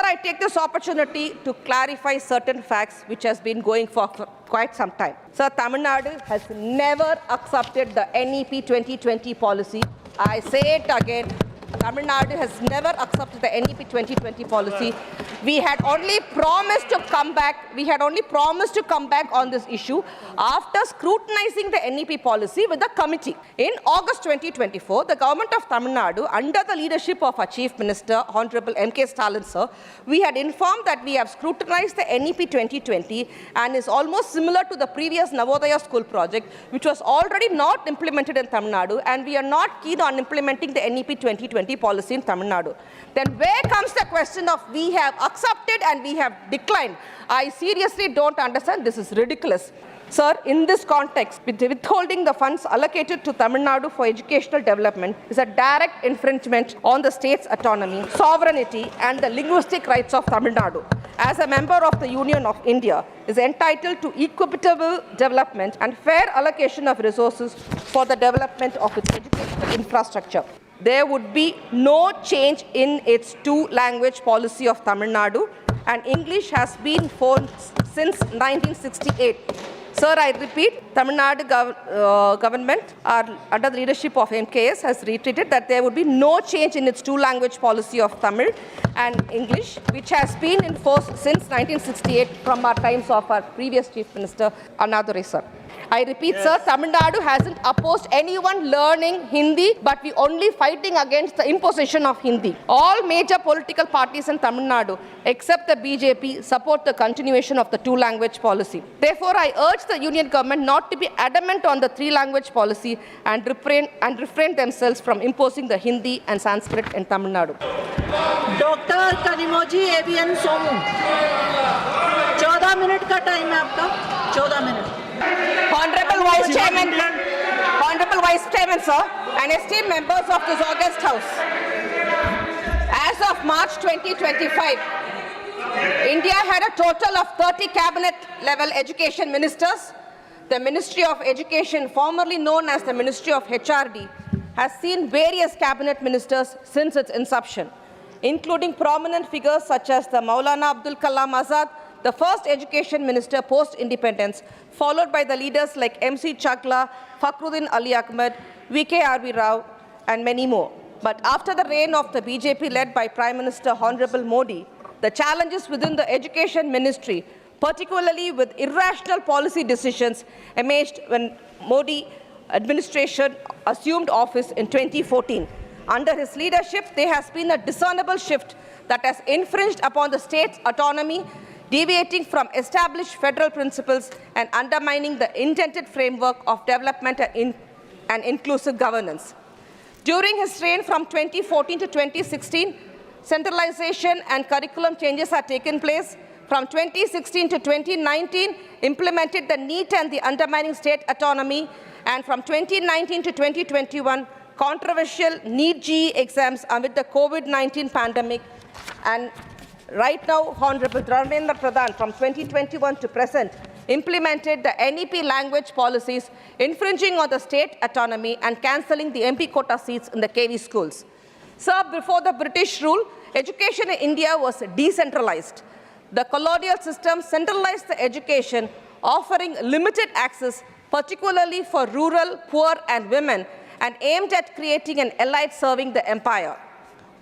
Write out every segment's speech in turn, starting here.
I take this opportunity to clarify certain facts which has been going for quite some time. Sir, Tamil Nadu has never accepted the NEP 2020 policy. I say it again. Tamil Nadu has never accepted the NEP 2020 policy. We had only promised to come back. We had only promised to come back on this issue after scrutinizing the NEP policy with the committee. In August 2024, the government of Tamil Nadu, under the leadership of our Chief Minister, Honorable M.K. Stalin, sir, we had informed that we have scrutinized the NEP 2020 and is almost similar to the previous Navodaya school project, which was already not implemented in Tamil Nadu, and we are not keen on implementing the NEP 2020 policy in Tamil Nadu. Then where comes the question of we have accepted and we have declined? I seriously don't understand. This is ridiculous. Sir, in this context, withholding the funds allocated to Tamil Nadu for educational development is a direct infringement on the state's autonomy, sovereignty, and the linguistic rights of Tamil Nadu. As a member of the Union of India, is entitled to equitable development and fair allocation of resources for the development of its educational infrastructure. There would be no change in its two-language policy of Tamil Nadu, and English has been forced since 1968. Sir, I repeat, Tamil Nadu government, under the leadership of MKS, has reiterated that there would be no change in its two-language policy of Tamil and English, which has been in force since 1968 from our times of our previous Chief Minister, Annadurai sir. I repeat, yes, sir, Tamil Nadu hasn't opposed anyone learning Hindi, but we only fighting against the imposition of Hindi. All major political parties in Tamil Nadu, except the BJP, support the continuation of the two-language policy. Therefore, I urge the union government not to be adamant on the three-language policy and refrain themselves from imposing the Hindi and Sanskrit in Tamil Nadu. Dr. Kanimozhi NVN Somu, 14 minute का time है आपका, 14 minute. Honorable Vice Chairman, sir, and esteemed members of this august house. As of March 2025, India had a total of 30 cabinet-level education ministers. The Ministry of Education, formerly known as the Ministry of HRD, has seen various cabinet ministers since its inception, including prominent figures such as the Maulana Abdul Kalam Azad, the first education minister post-independence, followed by the leaders like MC Chakla, Fakhruddin Ali Ahmed, VK Rao, and many more. But after the reign of the BJP led by Prime Minister Honorable Modi, the challenges within the education ministry, particularly with irrational policy decisions, emerged when Modi administration assumed office in 2014. Under his leadership, there has been a discernible shift that has infringed upon the state's autonomy, deviating from established federal principles and undermining the intended framework of development and inclusive governance. During his reign from 2014 to 2016, centralization and curriculum changes have taken place. From 2016 to 2019, implemented the NEET and the undermining state autonomy, and from 2019 to 2021, controversial NEET JEE exams amid the COVID-19 pandemic, and right now, Honorable Dharmendra Pradhan, from 2021 to present, implemented the NEP language policies, infringing on the state autonomy and cancelling the MP quota seats in the KV schools. Sir, before the British rule, education in India was decentralized. The colonial system centralized the education, offering limited access, particularly for rural, poor, and women, and aimed at creating an elite serving the empire.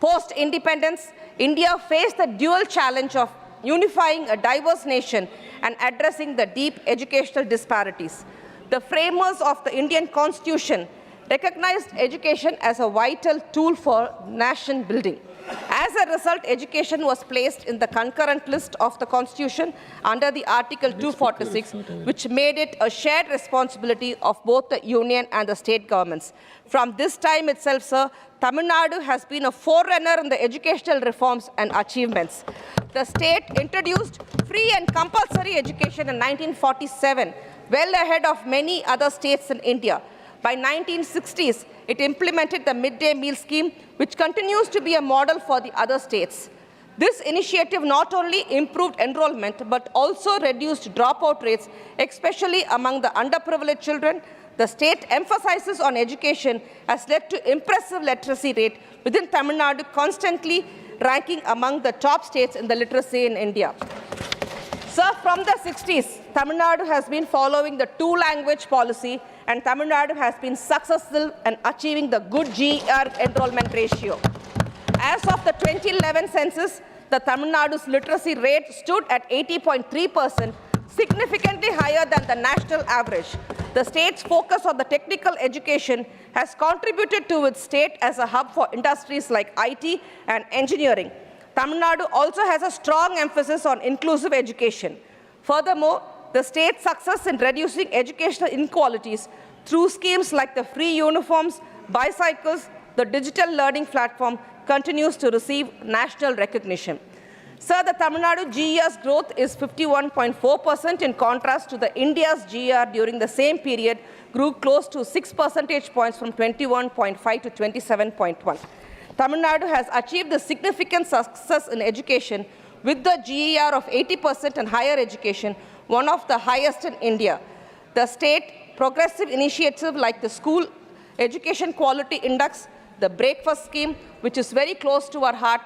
Post-independence, India faced the dual challenge of unifying a diverse nation and addressing the deep educational disparities. The framers of the Indian Constitution recognized education as a vital tool for nation building. As a result, education was placed in the concurrent list of the Constitution under the Article 246, which made it a shared responsibility of both the union and the state governments. From this time itself, sir, Tamil Nadu has been a forerunner in the educational reforms and achievements. The state introduced free and compulsory education in 1947, well ahead of many other states in India. By 1960s, it implemented the midday meal scheme, which continues to be a model for the other states. This initiative not only improved enrollment, but also reduced dropout rates, especially among the underprivileged children. The state emphasizes on education has led to impressive literacy rate within Tamil Nadu, constantly ranking among the top states in the literacy in India. Sir, from the 60s, Tamil Nadu has been following the two-language policy, and Tamil Nadu has been successful in achieving the good GER enrollment ratio. As of the 2011 census, the Tamil Nadu's literacy rate stood at 80.3%, significantly higher than the national average. The state's focus on the technical education has contributed to its state as a hub for industries like IT and engineering. Tamil Nadu also has a strong emphasis on inclusive education. Furthermore, the state's success in reducing educational inequalities through schemes like the free uniforms, bicycles, the digital learning platform continues to receive national recognition. Sir, the Tamil Nadu GER's growth is 51.4% in contrast to the India's GER during the same period grew close to 6 percentage points from 21.5 to 27.1. Tamil Nadu has achieved a significant success in education with the GER of 80% in higher education, one of the highest in India. The state progressive initiative like the School Education Quality Index, the breakfast scheme, which is very close to our heart,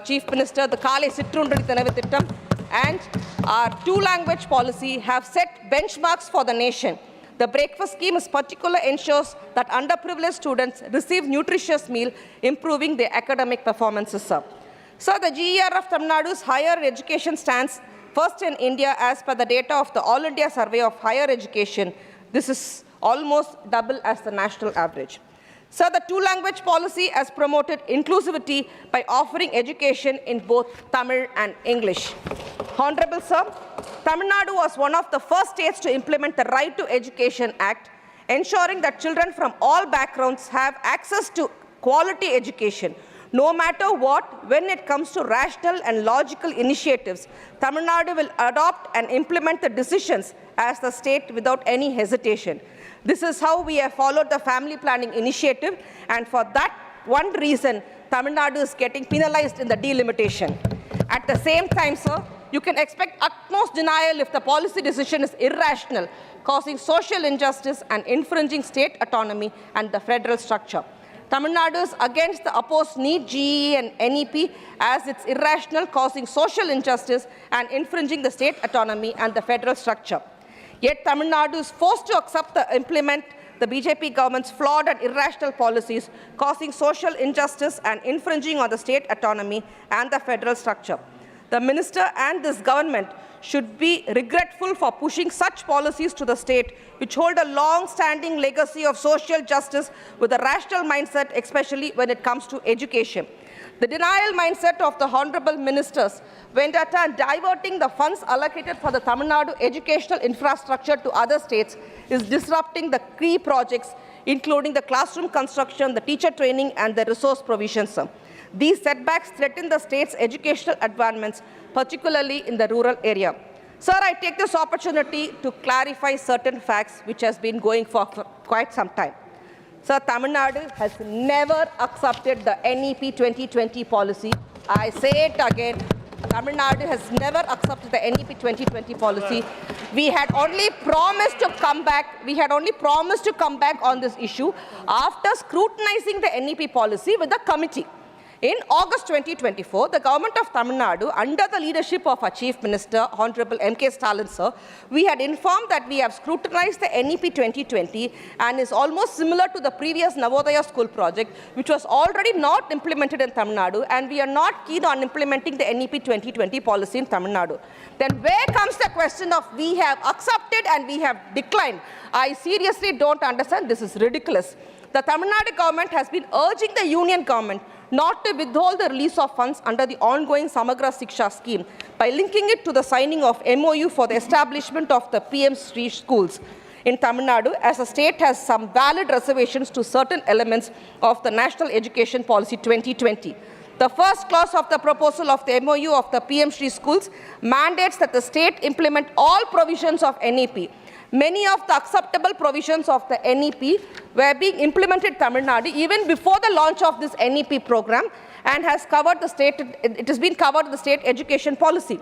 Chief Minister, the Kale Sitrundri Thanavithittam, and our two-language policy have set benchmarks for the nation. The breakfast scheme is particularly ensures that underprivileged students receive nutritious meal, improving their academic performances, sir. So the GER of Tamil Nadu's higher education stands first in India as per the data of the All India Survey of Higher Education. This is almost double as the national average. So the two-language policy has promoted inclusivity by offering education in both Tamil and English. Honorable Sir, Tamil Nadu was one of the first states to implement the Right to Education Act, ensuring that children from all backgrounds have access to quality education. No matter what, when it comes to rational and logical initiatives, Tamil Nadu will adopt and implement the decisions as the state without any hesitation. This is how we have followed the family planning initiative, and for that one reason, Tamil Nadu is getting penalized in the delimitation. At the same time, sir, you can expect utmost denial if the policy decision is irrational, causing social injustice and infringing state autonomy and the federal structure. Tamil Nadu is against the opposed NEET, GEE and NEP as it's irrational, causing social injustice and infringing the state autonomy and the federal structure. Yet Tamil Nadu is forced to accept and implement the BJP government's flawed and irrational policies, causing social injustice and infringing on the state autonomy and the federal structure. The minister and this government should be regretful for pushing such policies to the state, which hold a long-standing legacy of social justice with a rational mindset, especially when it comes to education. The denial mindset of the honorable ministers vendetta and diverting the funds allocated for the Tamil Nadu educational infrastructure to other states is disrupting the key projects, including the classroom construction, the teacher training, and the resource provision. These setbacks threaten the state's educational advancements, particularly in the rural area. Sir, I take this opportunity to clarify certain facts which has been going for quite some time. Sir, Tamil Nadu has never accepted the NEP 2020 policy. I say it again, Tamil Nadu has never accepted the NEP 2020 policy. We had only promised to come back. We had only promised to come back on this issue after scrutinizing the NEP policy with the committee. In August 2024, the government of Tamil Nadu, under the leadership of our Chief Minister, Honorable M.K. Stalin, sir, we had informed that we have scrutinized the NEP 2020 and is almost similar to the previous Navodaya school project, which was already not implemented in Tamil Nadu, and we are not keen on implementing the NEP 2020 policy in Tamil Nadu. Then where comes the question of we have accepted and we have declined? I seriously don't understand. This is ridiculous. The Tamil Nadu government has been urging the union government not to withhold the release of funds under the ongoing Samagra Shiksha scheme by linking it to the signing of MOU for the establishment of the PM Sri schools in Tamil Nadu, as the state has some valid reservations to certain elements of the National Education Policy 2020. The first clause of the proposal of the MOU of the PM Sri schools mandates that the state implement all provisions of NEP. Many of the acceptable provisions of the NEP were being implemented in Tamil Nadu even before the launch of this NEP program and has covered the state, it has been covered in the state education policy.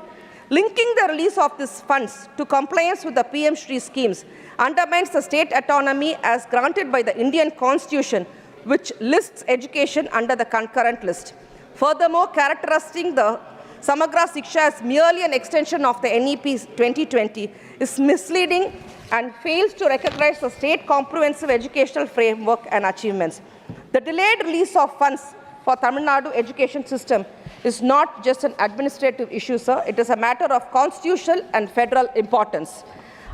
Linking the release of these funds to compliance with the PM Sri schemes undermines the state autonomy as granted by the Indian Constitution, which lists education under the concurrent list. Furthermore, characterizing the Samagra Shiksha as merely an extension of the NEP 2020 is misleading and fails to recognize the state comprehensive educational framework and achievements. The delayed release of funds for Tamil Nadu education system is not just an administrative issue, sir. It is a matter of constitutional and federal importance.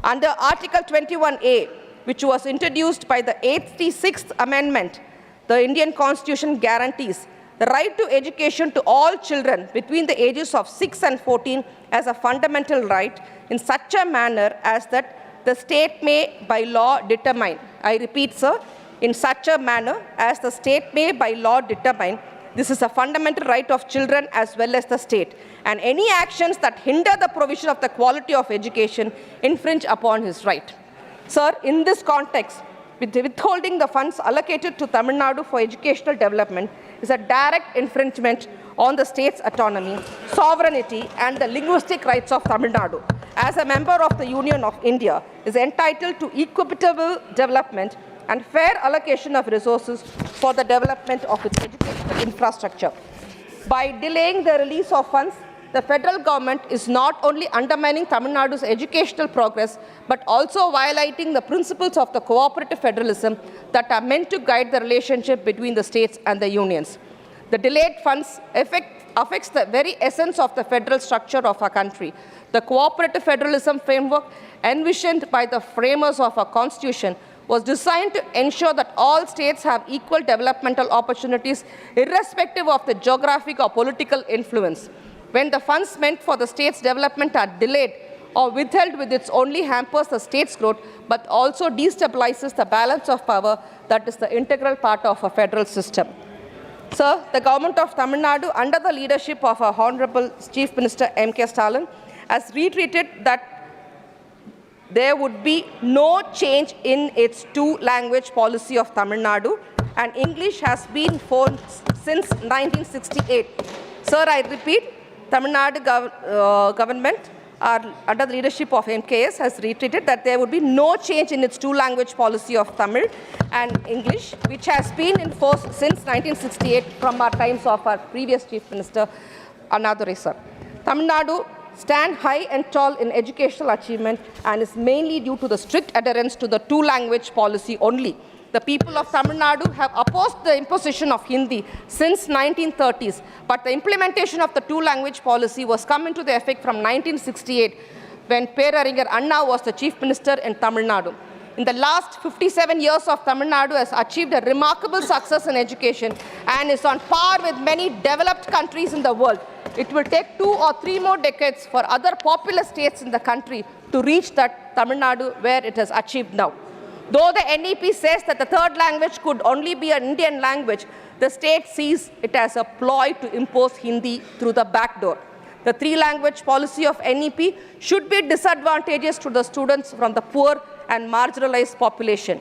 Under Article 21A, which was introduced by the 86th Amendment, the Indian Constitution guarantees the right to education to all children between the ages of 6 and 14 as a fundamental right in such a manner as that the state may by law determine. I repeat, sir, in such a manner as the state may by law determine. This is a fundamental right of children as well as the state, and any actions that hinder the provision of the quality of education infringe upon his right. Sir, in this context, withholding the funds allocated to Tamil Nadu for educational development is a direct infringement on the state's autonomy, sovereignty, and the linguistic rights of Tamil Nadu. As a member of the Union of India, is entitled to equitable development and fair allocation of resources for the development of its educational infrastructure. By delaying the release of funds, the federal government is not only undermining Tamil Nadu's educational progress, but also violating the principles of the cooperative federalism that are meant to guide the relationship between the states and the unions. The delayed funds affects the very essence of the federal structure of our country. The cooperative federalism framework envisioned by the framers of our constitution was designed to ensure that all states have equal developmental opportunities irrespective of the geographic or political influence. When the funds meant for the state's development are delayed or withheld, with its only hampers the state's growth, but also destabilizes the balance of power that is the integral part of a federal system. Sir, the government of Tamil Nadu, under the leadership of our Honorable Chief Minister M.K. Stalin, has retreated that there would be no change in its two-language policy of Tamil Nadu, and English has been formed since 1968. Sir, I repeat, Tamil Nadu government, under the leadership of MKS, has retreated that there would be no change in its two-language policy of Tamil and English, which has been in force since 1968 from our times of our previous Chief Minister, Annadurai sir. Tamil Nadu stand high and tall in educational achievement and is mainly due to the strict adherence to the two-language policy only. The people of Tamil Nadu have opposed the imposition of Hindi since 1930s, but the implementation of the two-language policy was come into the effect from 1968 when Peraringer Anna was the Chief Minister in Tamil Nadu. In the last 57 years of Tamil Nadu has achieved a remarkable success in education and is on par with many developed countries in the world. It will take 2 or 3 more decades for other populous states in the country to reach that Tamil Nadu where it has achieved now. Though the NEP says that the third language could only be an Indian language, the state sees it as a ploy to impose Hindi through the back door. The three-language policy of NEP should be disadvantageous to the students from the poor and marginalized population.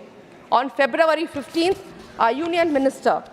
On February 15th, our Union Minister,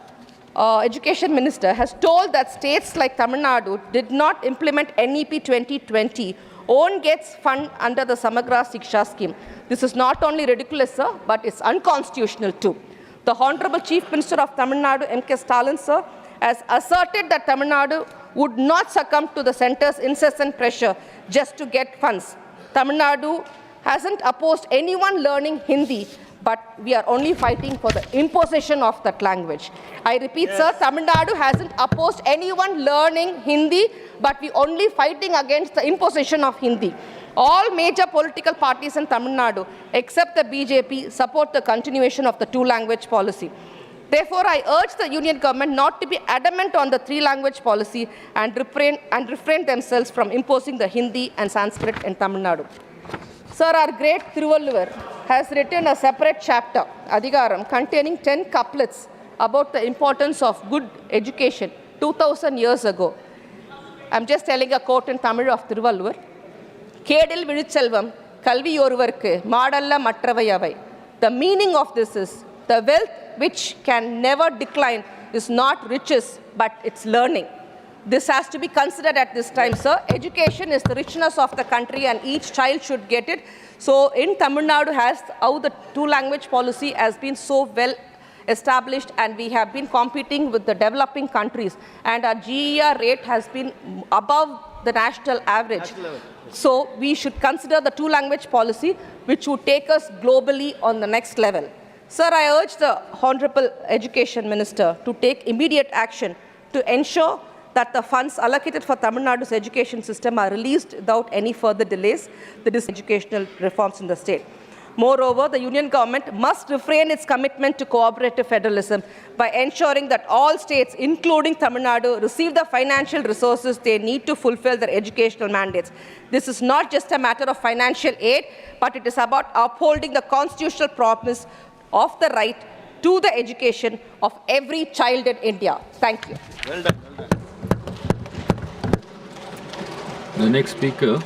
Education Minister, has told that states like Tamil Nadu did not implement NEP 2020, OWN gets fund under the Samagra Shiksha scheme. This is not only ridiculous, sir, but it's unconstitutional too. The Honorable Chief Minister of Tamil Nadu, M.K. Stalin, sir, has asserted that Tamil Nadu would not succumb to the centre's incessant pressure just to get funds. Tamil Nadu hasn't opposed anyone learning Hindi, but we are only fighting for the imposition of that language. I repeat, yes, sir, Tamil Nadu hasn't opposed anyone learning Hindi, but we are only fighting against the imposition of Hindi. All major political parties in Tamil Nadu, except the BJP, support the continuation of the two-language policy. Therefore, I urge the Union government not to be adamant on the three-language policy and refrain themselves from imposing the Hindi and Sanskrit in Tamil Nadu. Sir, our great Thiruvalluvar has written a separate chapter, Adhigaram, containing 10 couplets about the importance of good education 2000 years ago. I'm just telling a quote in Tamil of Thiruvalluvar. Kedil Vizhchelvam, Kalvi Yoruvarku, Madalla Matravayavai. The meaning of this is the wealth which can never decline is not riches, but it's learning. This has to be considered at this time, sir. Education is the richness of the country and each child should get it. So in Tamil Nadu, how the two-language policy has been so well established, and we have been competing with the developing countries, and our GER rate has been above the national average. So we should consider the two-language policy, which would take us globally on the next level. Sir, I urge the Honorable Education Minister to take immediate action to ensure that the funds allocated for Tamil Nadu's education system are released without any further delays, the educational reforms in the state. Moreover, the Union government must refrain its commitment to cooperative federalism by ensuring that all states, including Tamil Nadu, receive the financial resources they need to fulfill their educational mandates. This is not just a matter of financial aid, but it is about upholding the constitutional promise of the right to the education of every child in India. Thank you. Well done. The next speaker.